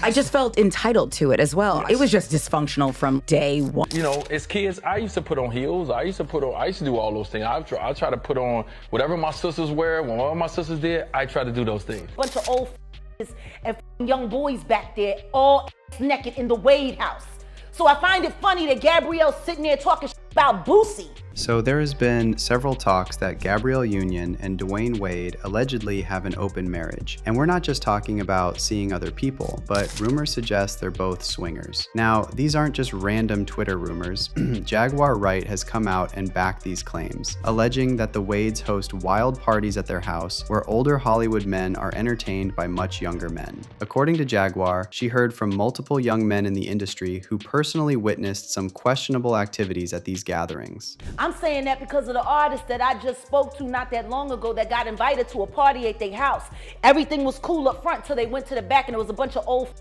I just felt entitled to it as well. It was just dysfunctional from day one. You know, as kids, I used to put on heels. I used to do all those things. I try to put on whatever my sisters wear. When all my sisters did, I try to do those things. Bunch of old and young boys back there, all naked in the Wade house. So I find it funny that Gabrielle's sitting there talking about Boosie. So there has been several talks that Gabrielle Union and Dwyane Wade allegedly have an open marriage. And we're not just talking about seeing other people, but rumors suggest they're both swingers. Now, these aren't just random Twitter rumors. Jaguar Right has come out and backed these claims, alleging that the Wades host wild parties at their house where older Hollywood men are entertained by much younger men. According to Jaguar, she heard from multiple young men in the industry who personally witnessed some questionable activities at these gatherings. I'm saying that because of the artist that I just spoke to not that long ago that got invited to a party at their house. Everything was cool up front till they went to the back and there was a bunch of old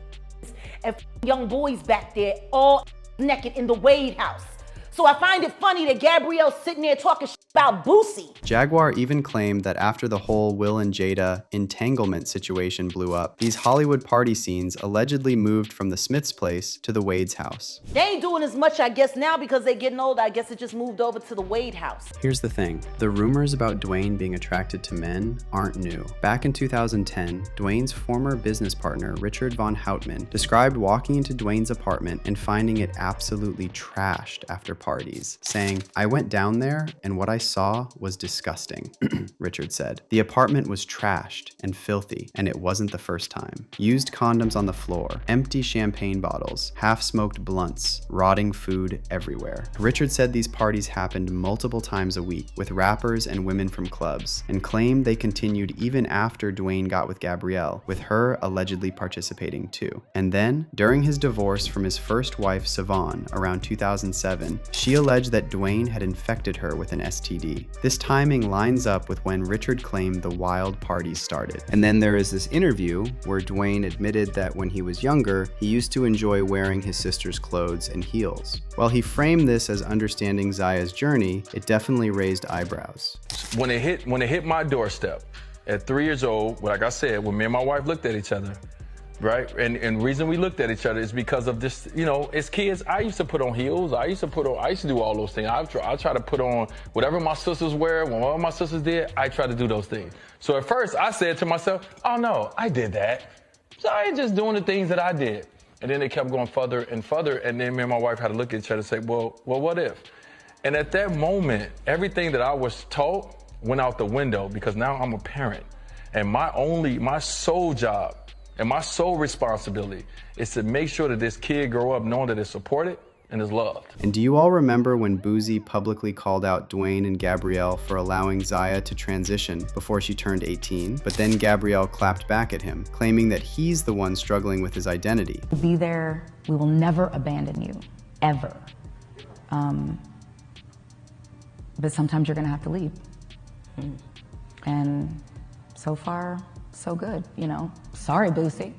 and young boys back there, all naked in the Wade house. So I find it funny that Gabrielle's sitting there talking about Boosie. Jaguar even claimed that after the whole Will and Jada entanglement situation blew up, these Hollywood party scenes allegedly moved from the Smiths' place to the Wade's house. They ain't doing as much, I guess, now because they're getting older. I guess it just moved over to the Wade house. Here's the thing. The rumors about Dwyane being attracted to men aren't new. Back in 2010, Dwyane's former business partner, Richard Von Houtman, described walking into Dwyane's apartment and finding it absolutely trashed after parties, saying, "I went down there and what I saw was disgusting," Richard said. The apartment was trashed and filthy, and it wasn't the first time. Used condoms on the floor, empty champagne bottles, half-smoked blunts, rotting food everywhere. Richard said these parties happened multiple times a week with rappers and women from clubs, and claimed they continued even after Dwyane got with Gabrielle, with her allegedly participating too. And then, during his divorce from his first wife, Savon, around 2007, she alleged that Dwyane had infected her with an STD. This timing lines up with when Richard claimed the wild parties started. And then there is this interview where Dwyane admitted that when he was younger, he used to enjoy wearing his sister's clothes and heels. While he framed this as understanding Zaya's journey, it definitely raised eyebrows. When it hit my doorstep at 3 years old, like I said, when me and my wife looked at each other, right? And the reason we looked at each other is because of this, you know, as kids, I used to put on heels. I used to do all those things. I try to put on whatever my sisters wear. When all my sisters did, I try to do those things. So at first I said to myself, oh no, I did that. So I ain't just doing the things that I did. And then it kept going further and further. And then me and my wife had to look at each other and say, well, what if? And at that moment, everything that I was taught went out the window because now I'm a parent. And my sole job and my sole responsibility is to make sure that this kid grow up knowing that it's supported and is loved. And do you all remember when Boosie publicly called out Dwyane and Gabrielle for allowing Zaya to transition before she turned 18, but then Gabrielle clapped back at him, claiming that he's the one struggling with his identity? We'll be there. We will never abandon you, ever. But sometimes you're gonna have to leave. And so far, so good, you know. Sorry, Boosie.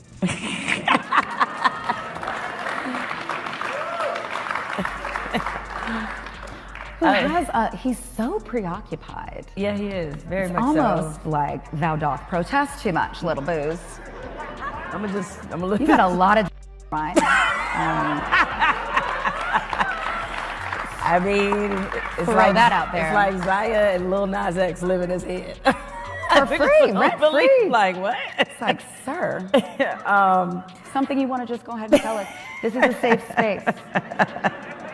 He's so preoccupied. Yeah, he is, very much almost like thou doth protest too much, little Booze. I'm gonna look. You got a lot of right. I mean, it's throw like that out there. It's like Zaya and Lil Nas X live in his head. For free, rent free. Like what? It's like, sir, something you want to just go ahead and tell us. This is a safe space.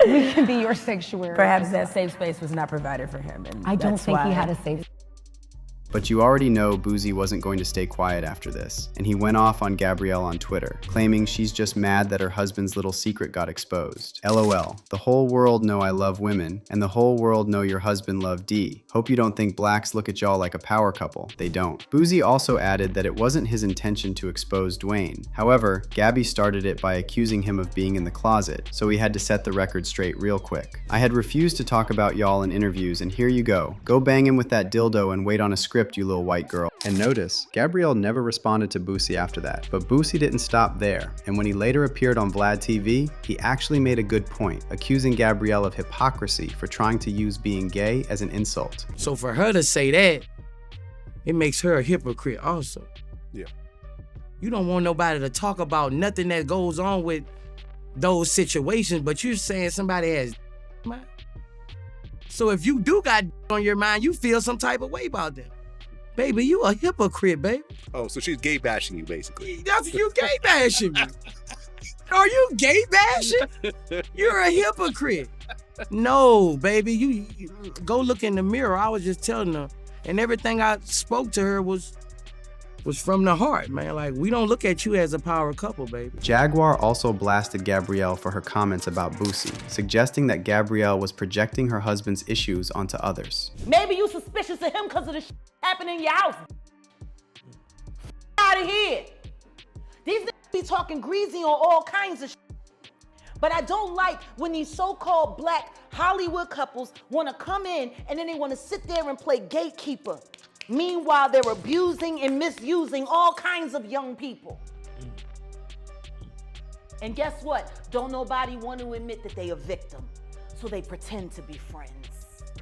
We can be your sanctuary. Perhaps that safe space was not provided for him. And I don't think he had a safe space. But you already know Boosie wasn't going to stay quiet after this, and he went off on Gabrielle on Twitter, claiming she's just mad that her husband's little secret got exposed. LOL, the whole world know I love women, and the whole world know your husband loved D. Hope you don't think blacks look at y'all like a power couple. They don't. Boosie also added that it wasn't his intention to expose Dwyane. However, Gabby started it by accusing him of being in the closet, so he had to set the record straight real quick. I had refused to talk about y'all in interviews, and here you go. Go bang him with that dildo and wait on a script, you little white girl. And notice, Gabrielle never responded to Boosie after that. But Boosie didn't stop there, and when he later appeared on Vlad TV, he actually made a good point, accusing Gabrielle of hypocrisy for trying to use being gay as an insult. So for her to say that, it makes her a hypocrite also. Yeah. You don't want nobody to talk about nothing that goes on with those situations, but you're saying somebody has mind. So if you do got on your mind, you feel some type of way about them. Baby, you a hypocrite, baby. Oh, so she's gay bashing you, basically. That's you gay bashing me. Are you gay bashing? You're a hypocrite. No, baby, you go look in the mirror. I was just telling her, and everything I spoke to her was from the heart, man. Like, we don't look at you as a power couple, baby. Jaguar also blasted Gabrielle for her comments about Boosie, suggesting that Gabrielle was projecting her husband's issues onto others. Maybe you suspicious of him because of the shit happening in your house. Out of here. These niggas be talking greasy on all kinds of shit. But I don't like when these so-called black Hollywood couples want to come in and then they want to sit there and play gatekeeper. Meanwhile, they're abusing and misusing all kinds of young people. And guess what? Don't nobody want to admit that they a victim, so they pretend to be friends.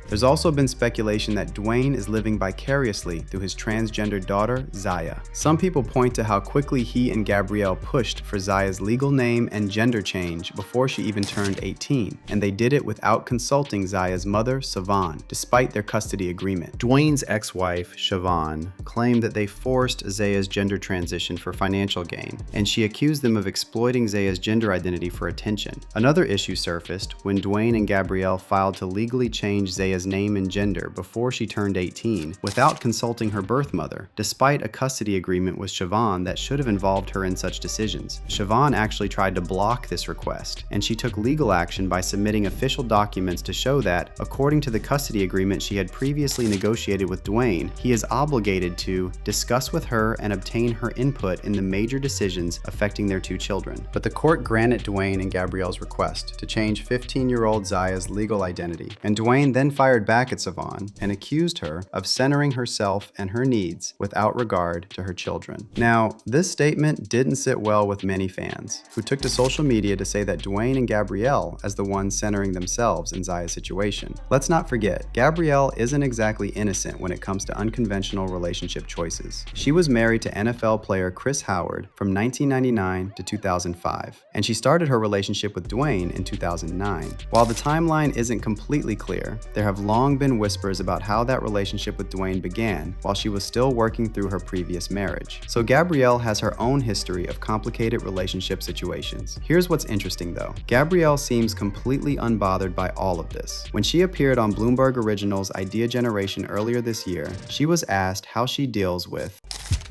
There's also been speculation that Dwyane is living vicariously through his transgender daughter, Zaya. Some people point to how quickly he and Gabrielle pushed for Zaya's legal name and gender change before she even turned 18, and they did it without consulting Zaya's mother, Siobhan, despite their custody agreement. Dwyane's ex-wife, Siobhan, claimed that they forced Zaya's gender transition for financial gain, and she accused them of exploiting Zaya's gender identity for attention. Another issue surfaced when Dwyane and Gabrielle filed to legally change Zaya's name and gender before she turned 18 without consulting her birth mother, despite a custody agreement with Siobhan that should have involved her in such decisions. Siobhan actually tried to block this request, and she took legal action by submitting official documents to show that, according to the custody agreement she had previously negotiated with Dwyane, he is obligated to discuss with her and obtain her input in the major decisions affecting their two children. But the court granted Dwyane and Gabrielle's request to change 15-year-old Zaya's legal identity, and Dwyane then fired back at Siobhan and accused her of centering herself and her needs without regard to her children. Now, this statement didn't sit well with many fans, who took to social media to say that Dwyane and Gabrielle as the ones centering themselves in Zaya's situation. Let's not forget, Gabrielle isn't exactly innocent when it comes to unconventional relationship choices. She was married to NFL player Chris Howard from 1999 to 2005, and she started her relationship with Dwyane in 2009. While the timeline isn't completely clear, there have long been whispers about how that relationship with Dwyane began while she was still working through her previous marriage. So Gabrielle has her own history of complicated relationship situations. Here's what's interesting though. Gabrielle seems completely unbothered by all of this. When she appeared on Bloomberg Original's Idea Generation earlier this year, she was asked how she deals with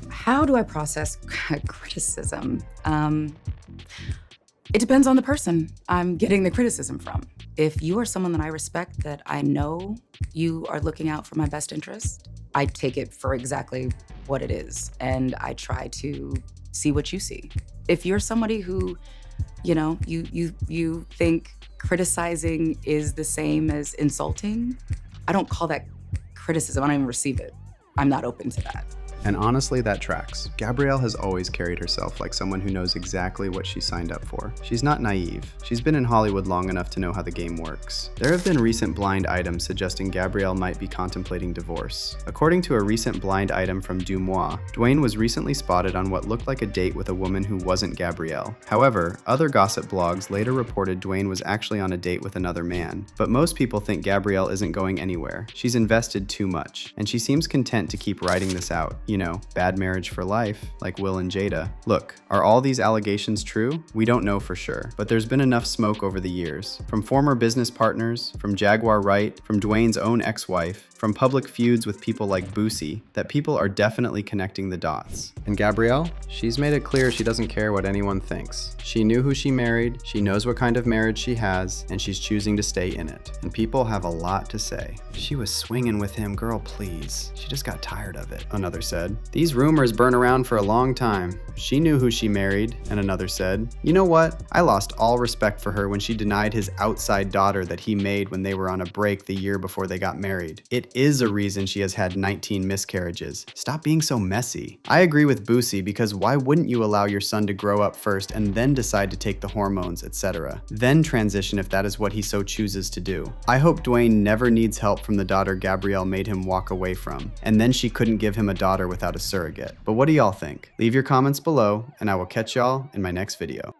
How do I process criticism? It depends on the person I'm getting the criticism from. If you are someone that I respect, that I know you are looking out for my best interest, I take it for exactly what it is, and I try to see what you see. If you're somebody who, you think criticizing is the same as insulting, I don't call that criticism. I don't even receive it. I'm not open to that. And honestly, that tracks. Gabrielle has always carried herself like someone who knows exactly what she signed up for. She's not naive. She's been in Hollywood long enough to know how the game works. There have been recent blind items suggesting Gabrielle might be contemplating divorce. According to a recent blind item from Dumois, Dwyane was recently spotted on what looked like a date with a woman who wasn't Gabrielle. However, other gossip blogs later reported Dwyane was actually on a date with another man. But most people think Gabrielle isn't going anywhere. She's invested too much, and she seems content to keep riding this out. Bad marriage for life, like Will and Jada. Look, are all these allegations true? We don't know for sure, but there's been enough smoke over the years. From former business partners, from Jaguar Wright, from Dwyane's own ex-wife, from public feuds with people like Boosie, that people are definitely connecting the dots. And Gabrielle? She's made it clear she doesn't care what anyone thinks. She knew who she married, she knows what kind of marriage she has, and she's choosing to stay in it. And people have a lot to say. She was swinging with him, girl, please. She just got tired of it, another said. These rumors burn around for a long time. She knew who she married, and another said. You know what? I lost all respect for her when she denied his outside daughter that he made when they were on a break the year before they got married. It is a reason she has had 19 miscarriages. Stop being so messy. I agree with Boosie because why wouldn't you allow your son to grow up first and then decide to take the hormones, etc. Then transition if that is what he so chooses to do. I hope Dwyane never needs help from the daughter Gabrielle made him walk away from, and then she couldn't give him a daughter without a surrogate. But what do y'all think? Leave your comments below, and I will catch y'all in my next video.